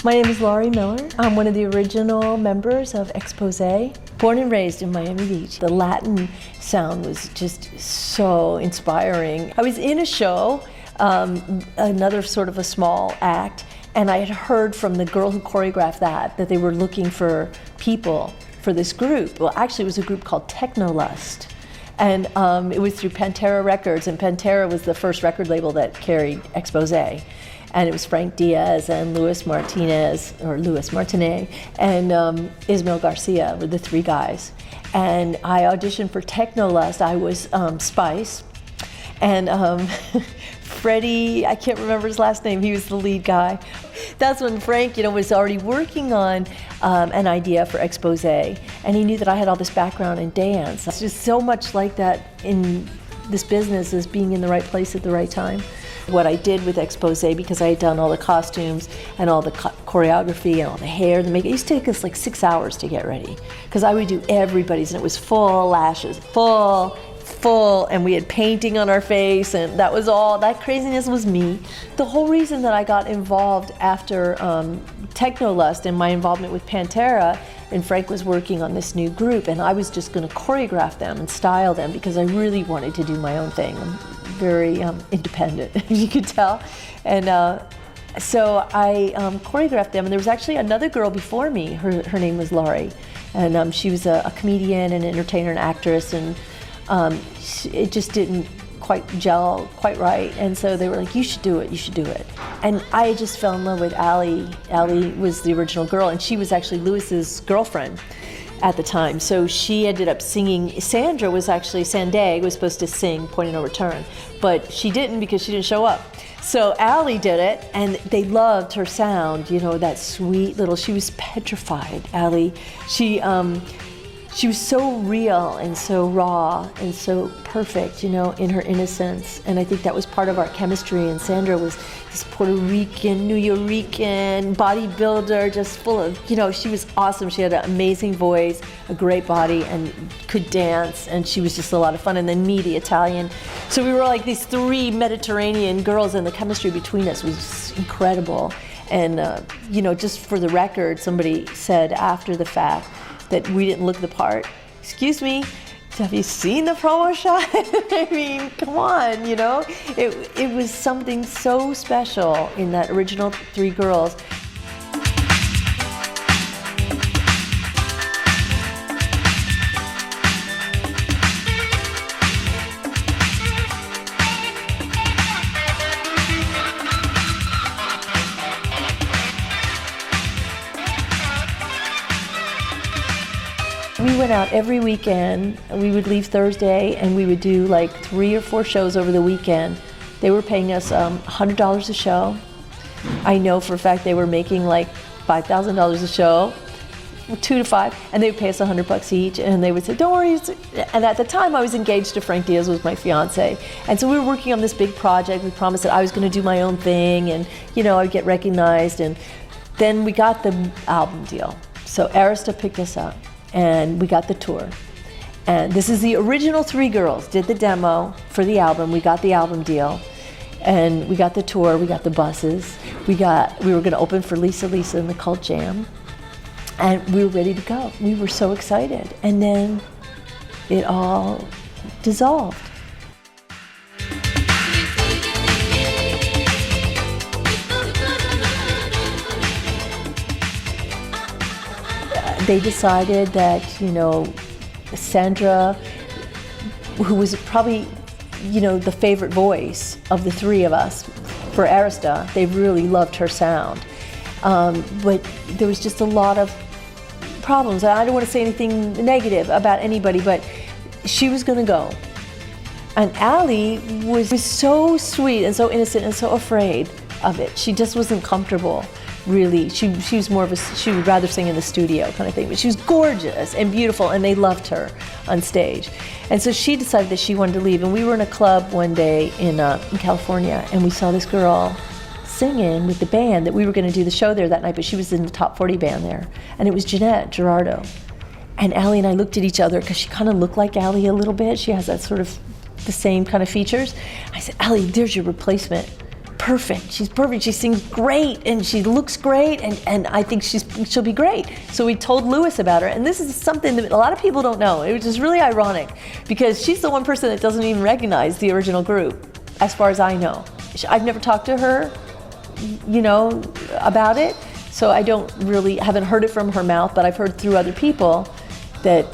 My name is Laurie Miller. I'm one of the original members of Xposing. Born and raised in Miami Beach. The Latin sound was just so inspiring. I was in a show, another sort of a small act, and I had heard from the girl who choreographed that they were looking for people for this group. Well, actually it was a group called Technolust. And it was through Pantera Records, and Pantera was the first record label that carried Xposing. And it was Frank Diaz and Luis Martinez, and Ismael Garcia were the three guys. And I auditioned for Technolust. I was Spice. And Freddie, I can't remember his last name, he was the lead guy. That's when Frank, was already working on an idea for Xposing, and he knew that I had all this background in dance. It's just so much like that in this business, is being in the right place at the right time. What I did with Xposing, because I had done all the costumes and all the choreography and all the hair, the makeup, it used to take us like 6 hours to get ready, because I would do everybody's, and it was full lashes, full, and we had painting on our face, and that was all, that craziness was me. The whole reason that I got involved after Technolust and my involvement with Pantera, and Frank was working on this new group, and I was just going to choreograph them and style them, because I really wanted to do my own thing. I'm very independent, you could tell. And so I choreographed them, and there was actually another girl before me. Her name was Laurie, and she was a comedian and entertainer and actress, and it just didn't quite gel quite right, and so they were like, you should do it. And I just fell in love with Allie. Allie was the original girl, and she was actually Lewis's girlfriend at the time. So she ended up singing. Sandag was supposed to sing Point of No Return, but she didn't, because she didn't show up. So Allie did it, and they loved her sound, that sweet little, she was petrified, Allie. She was so real and so raw and so perfect, in her innocence. And I think that was part of our chemistry. And Sandra was this Puerto Rican, New Yorican bodybuilder, just full of, she was awesome. She had an amazing voice, a great body, and could dance. And she was just a lot of fun. And then me, the Italian. So we were like these three Mediterranean girls, and the chemistry between us was incredible. And, just for the record, somebody said after the fact that we didn't look the part. Excuse me, have you seen the promo shot? I mean, come on, It was something so special in that original three girls. We went out every weekend. We would leave Thursday, and we would do like 3 or 4 shows over the weekend. They were paying us $100 a show. I know for a fact they were making like $5,000 a show, 2 to 5, and they would pay us $100 each, and they would say, don't worry. And at the time I was engaged to Frank Diaz, was my fiance. And so we were working on this big project. We promised that I was gonna do my own thing, and I'd get recognized. And then we got the album deal. So Arista picked us up, and we got the tour. And this is the original three girls, did the demo for the album. We got the album deal, and we got the tour, we got the buses. We were gonna open for Lisa and the Cult Jam, and we were ready to go. We were so excited, and then it all dissolved. They decided that, Sandra, who was probably, the favorite voice of the three of us for Arista, they really loved her sound. But there was just a lot of problems. I don't want to say anything negative about anybody, but she was going to go. And Allie was so sweet and so innocent and so afraid of it. She just wasn't comfortable. Really, she was more of she would rather sing in the studio kind of thing, but she was gorgeous and beautiful, and they loved her on stage. And so she decided that she wanted to leave, and we were in a club one day in California, and we saw this girl singing with the band that we were going to do the show there that night, but she was in the top 40 band there, and it was Jeanette Gerardo. And Allie and I looked at each other, because she kind of looked like Allie a little bit. She has that sort of the same kind of features. I said, Allie, there's your replacement. perfect. She's perfect. She sings great, and she looks great, and I think she'll be great. So we told Louis about her, and this is something that a lot of people don't know. It was just really ironic, because she's the one person that doesn't even recognize the original group, as far as I know. I've never talked to her, you know, about it, so I haven't heard it from her mouth, but I've heard through other people that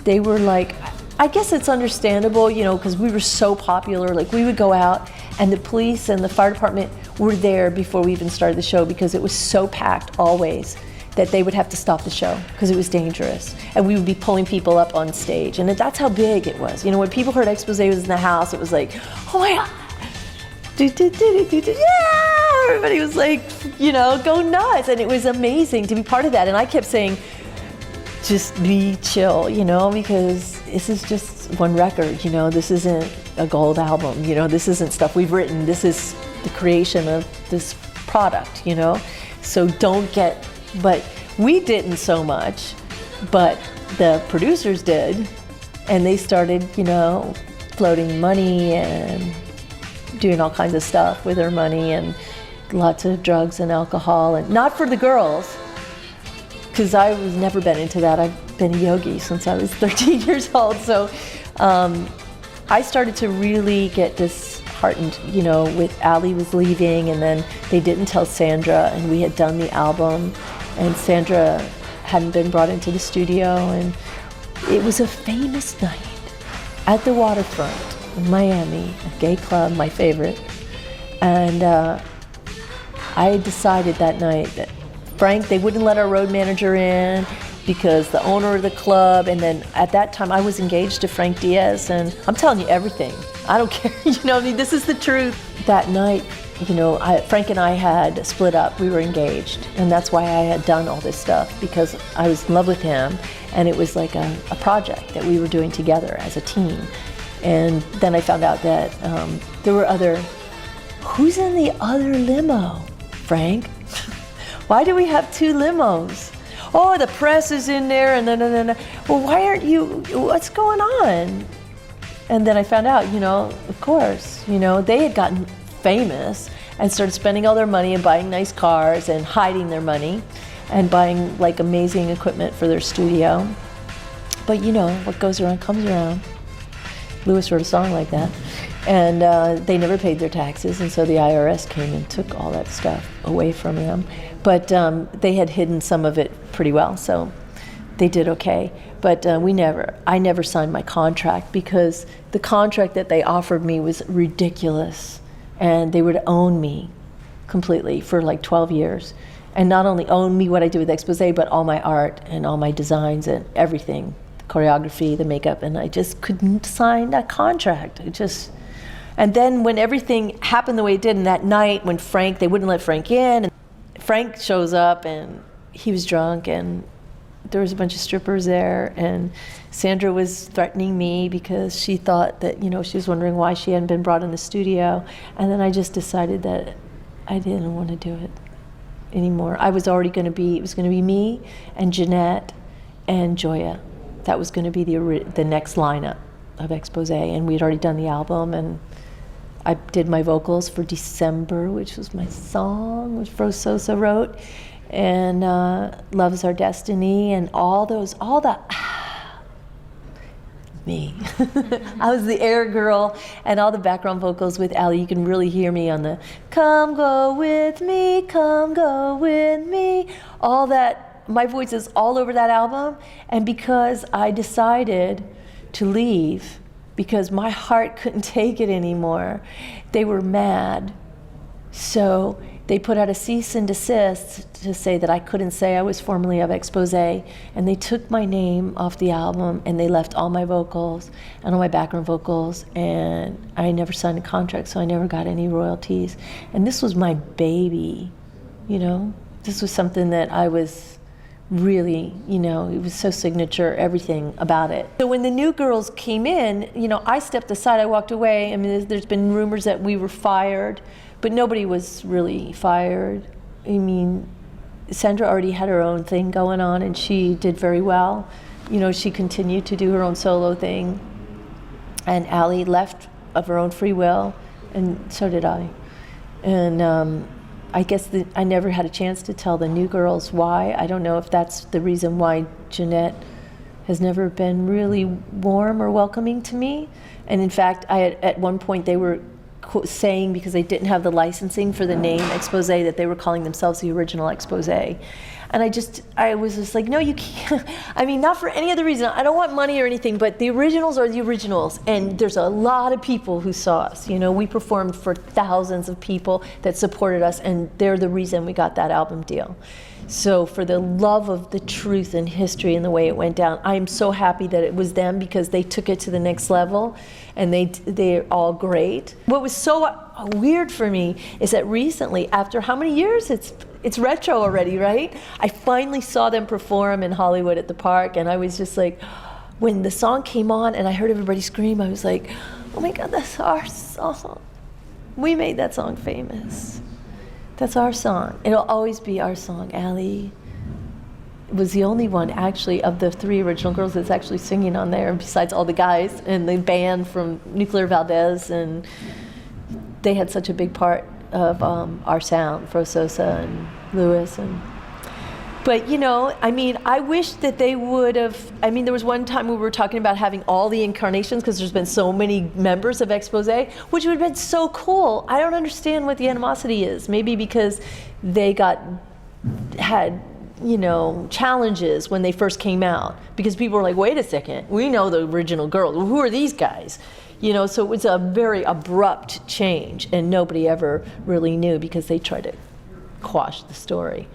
they were like, I guess it's understandable, you know, because we were so popular. Like, we would go out, and the police and the fire department were there before we even started the show, because it was so packed always that they would have to stop the show because it was dangerous. And we would be pulling people up on stage, and that's how big it was. You know, when people heard Xposing was in the house, it was like, oh my God, yeah! Everybody was like, you know, go nuts. And it was amazing to be part of that. And I kept saying, just be chill, you know, because this is just one record, you know, this isn't a gold album, you know, this isn't stuff we've written, this is the creation of this product, you know, so but we didn't so much, but the producers did, and they started, you know, floating money and doing all kinds of stuff with their money, and lots of drugs and alcohol, and not for the girls, because I was never been into that. I've been a yogi since I was 13 years old. So I started to really get disheartened, you know, with Ali was leaving, and then they didn't tell Sandra, and we had done the album, and Sandra hadn't been brought into the studio, and it was a famous night at the waterfront in Miami, a gay club, my favorite. And I decided that night that Frank, they wouldn't let our road manager in because the owner of the club, and then at that time I was engaged to Frank Diaz, and I'm telling you everything. I don't care, you know, I mean, this is the truth. That night, you know, Frank and I had split up, we were engaged, and that's why I had done all this stuff, because I was in love with him, and it was like a project that we were doing together as a team. And then I found out that there were who's in the other limo, Frank? Why do we have two limos? Oh, the press is in there, and then, well, why aren't you, what's going on? And then I found out, you know, of course, you know, they had gotten famous and started spending all their money and buying nice cars and hiding their money and buying like amazing equipment for their studio. But you know, what goes around comes around. Louis wrote a song like that. And they never paid their taxes, and so the IRS came and took all that stuff away from them. But they had hidden some of it pretty well, so they did okay. But I never signed my contract, because the contract that they offered me was ridiculous, and they would own me completely for like 12 years. And not only own me, what I did with Xposing, but all my art and all my designs and everything, the choreography, the makeup, and I just couldn't sign that contract. And then when everything happened the way it did, and that night when they wouldn't let Frank in, and Frank shows up and he was drunk, and there was a bunch of strippers there, and Sandra was threatening me because she thought that, you know, she was wondering why she hadn't been brought in the studio. And then I just decided that I didn't want to do it anymore. It was going to be me and Jeanette and Joya. That was going to be the next lineup of Xposing, and we had already done the album, and I did my vocals for December, which was my song, which Fro Sosa wrote, and Love Is Our Destiny, and me. I was the air girl, and all the background vocals with Ali. You can really hear me on the come go with me, all that. My voice is all over that album, and because I decided to leave, because my heart couldn't take it anymore. They were mad. So they put out a cease and desist to say that I couldn't say I was formerly of Xposing, and they took my name off the album, and they left all my vocals and all my background vocals, and I never signed a contract, so I never got any royalties. And this was my baby, you know? This was something that I was really, you know, it was so signature, everything about it. So when the new girls came in, you know, I stepped aside, I walked away. I mean, there's been rumors that we were fired, but nobody was really fired. I mean, Sandra already had her own thing going on, and she did very well. You know, she continued to do her own solo thing, and Ali left of her own free will and so did I. And I guess I never had a chance to tell the new girls why. I don't know if that's the reason why Jeanette has never been really warm or welcoming to me. And in fact, at one point they were saying, because they didn't have the licensing for the name Xposing, that they were calling themselves the original Xposing. And I was just like, no, you can't. I mean, not for any other reason. I don't want money or anything, but the originals are the originals. And there's a lot of people who saw us. You know, we performed for thousands of people that supported us, and they're the reason we got that album deal. So for the love of the truth and history and the way it went down, I'm so happy that it was them, because they took it to the next level, and they're all great. What was so weird for me is that recently, after how many years? It's retro already, right? I finally saw them perform in Hollywood at the Park, and I was just like, when the song came on and I heard everybody scream, I was like, oh my God, that's our song. We made that song famous. That's our song. It'll always be our song. Allie was the only one, actually, of the 3 original girls that's actually singing on there, besides all the guys and the band from Nuclear Valdez, and they had such a big part of our sound, Fro Sosa and Lewis. But you know, I mean, I wish that they would have, I mean, there was one time we were talking about having all the incarnations, because there's been so many members of Xposing, which would have been so cool. I don't understand what the animosity is. Maybe because they had, you know, challenges when they first came out, because people were like, wait a second, we know the original girls. Who are these guys? You know, so it was a very abrupt change, and nobody ever really knew, because they tried to quash the story.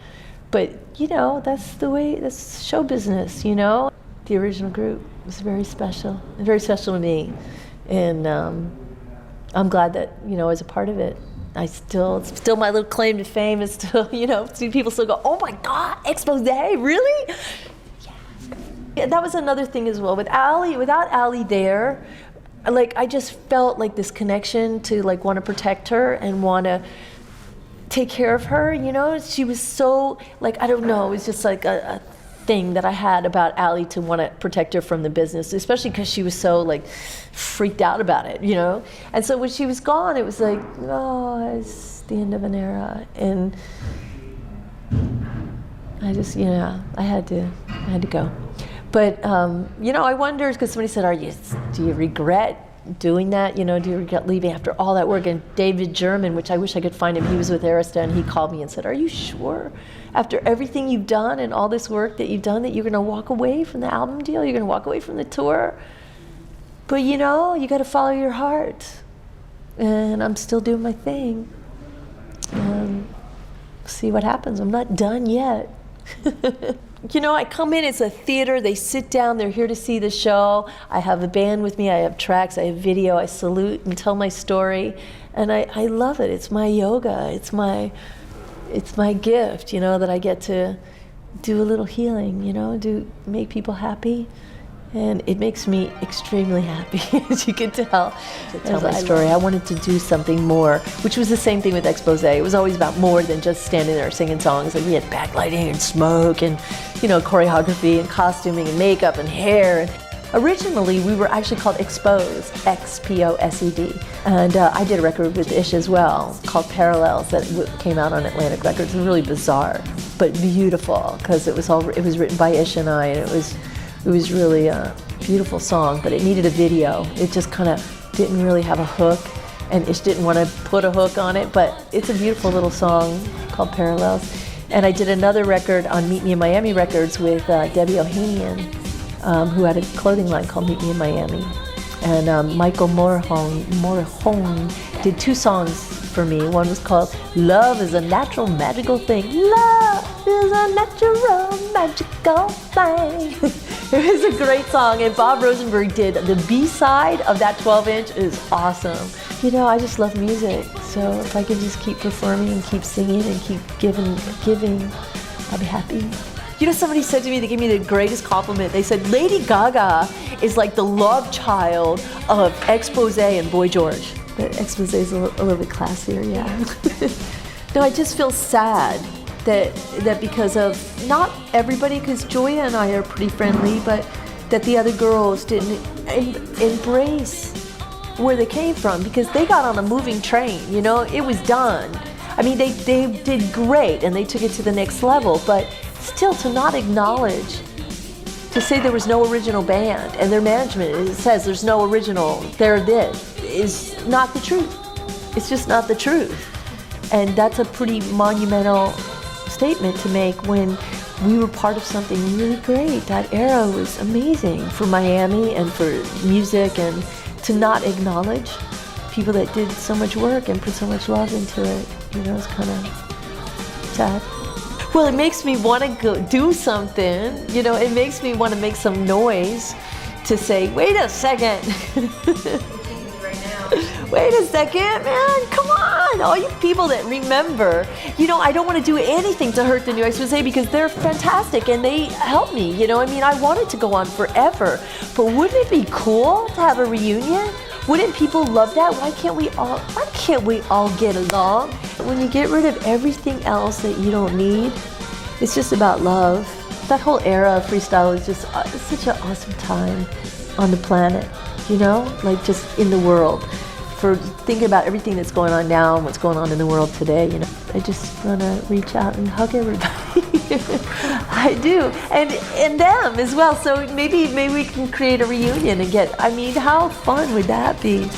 But, you know, that's the way, that's show business, you know? The original group was very special to me. And I'm glad that, you know, as a part of it, it's still my little claim to fame is still, you know, see people still go, oh my God, Xposing, really? Yeah. That was another thing as well. Without Allie there, like, I just felt like this connection to, like, want to protect her and want to take care of her, you know? She was so, like, I don't know, it was just like a thing that I had about Allie, to want to protect her from the business, especially because she was so, like, freaked out about it, you know? And so when she was gone, it was like, oh, it's the end of an era. And I just, you know, I had to go. But, you know, I wonder, because somebody said, do you regret doing that? You know, do you regret leaving after all that work? And David German, which I wish I could find him, he was with Arista, and he called me and said, are you sure, after everything you've done and all this work that you've done, that you're going to walk away from the album deal? You're going to walk away from the tour? But, you know, you got to follow your heart. And I'm still doing my thing. See what happens. I'm not done yet. You know, I come in, it's a theater, they sit down, they're here to see the show. I have a band with me, I have tracks, I have video, I salute and tell my story. And I love it. It's my yoga, it's my gift, you know, that I get to do a little healing, you know, make people happy. And it makes me extremely happy, as you can tell. To tell my story, I wanted to do something more, which was the same thing with Xposing. It was always about more than just standing there singing songs. Like, we had backlighting and smoke and, you know, choreography and costuming and makeup and hair. And originally, we were actually called Xposed, X-P-O-S-E-D. And I did a record with Ish as well, called Parallels, that came out on Atlantic Records. It was really bizarre, but beautiful, because it was written by Ish and I, and it was really a beautiful song, but it needed a video. It just kind of didn't really have a hook, and Ish didn't want to put a hook on it, but it's a beautiful little song called Parallels. And I did another record on Meet Me in Miami Records with Debbie Ohanian, who had a clothing line called Meet Me in Miami. And Michael Morhone did 2 songs for me. One was called Love is a Natural Magical Thing. Love is a natural magical thing. It was a great song, and Bob Rosenberg did the B-side of that 12-inch. Is awesome. You know, I just love music, so if I can just keep performing and keep singing and keep giving, I'll be happy. You know, somebody said to me, they gave me the greatest compliment. They said, Lady Gaga is like the love child of Xposing and Boy George. But Xposing is a little bit classier, yeah. No, I just feel sad that because of, not everybody, because Joya and I are pretty friendly, but that the other girls didn't embrace where they came from, because they got on a moving train, you know, it was done. I mean, they did great and they took it to the next level, but still to not acknowledge, to say there was no original band and their management says there's no original, they're this, is not the truth. It's just not the truth. And that's a pretty monumental statement to make when we were part of something really great. That era was amazing for Miami and for music, and to not acknowledge people that did so much work and put so much love into it, you know, it's kind of sad. Well, it makes me want to go do something, you know, it makes me want to make some noise to say, wait a second. Wait a second, man, come on. All you people that remember, you know, I don't want to do anything to hurt the new Xposing because they're fantastic and they help me, you know. I mean, I want it to go on forever, but wouldn't it be cool to have a reunion? Wouldn't people love that? Why can't we all get along? When you get rid of everything else that you don't need, it's just about love. That whole era of freestyle is just it's such an awesome time on the planet, you know, like just in the world. For thinking about everything that's going on now and what's going on in the world today, you know, I just want to reach out and hug everybody. I do, and them as well. So maybe we can create a reunion and get. I mean, how fun would that be?